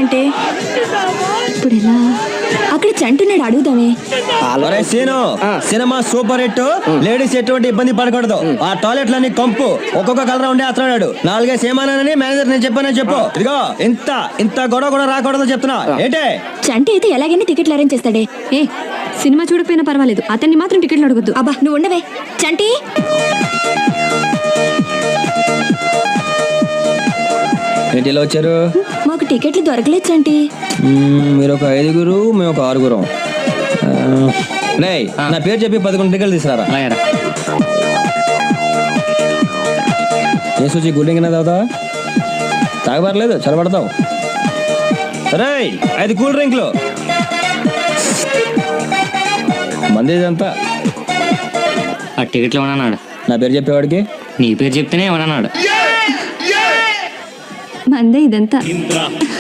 అంటే ఇప్పుడు ఎలా? అక్కడ చంటున్నాడు, అడుగుదామే. సీను, సినిమా సూపర్ హిట్. లేడీస్ ఎటువంటి ఇబ్బంది పడకూడదు. ఆ టాయిలెట్ లన్నీ కంపు, ఒక్కొక్క కలర్ ఉండే అతడాడు. 4 సేమానని మేనేజర్ నేను చెప్పానని చెప్పు. ఇదిగో ఇంత గొడవ కూడా రాకూడదు చెప్తున్నా. ఏంటే చంటి అయితే ఎలాగైనా టికెట్లు అరేంజ్ చేస్తాడే. ఏ సినిమా చూడకపోయినా పర్వాలేదు, అతన్ని మాత్రం టికెట్లు అడగొద్దు. అబ్బా నువ్వు ఉండవే. చంటి ఏంటి ఇలా వచ్చారు? మాకు టికెట్లు దొరకలేదు చంటి. మీరు ఒక 5గురు, మేము ఒక 6గురం. నా పేరు చెప్పి 11 టికెట్లు తీసుకురారా. ఏ సూచి కూల్ డ్రింక్ తాగుతా? తాగబడలేదు, చదవడతావు. రేయ్ 5 కూల్ డ్రింక్లు. మంది ఇదంతా. ఆ టికెట్లు ఏమన్నాడు? నా పేరు చెప్పేవాడికి నీ పేరు చెప్తేనే ఏమన్నాడు? మందే ఇదంతా.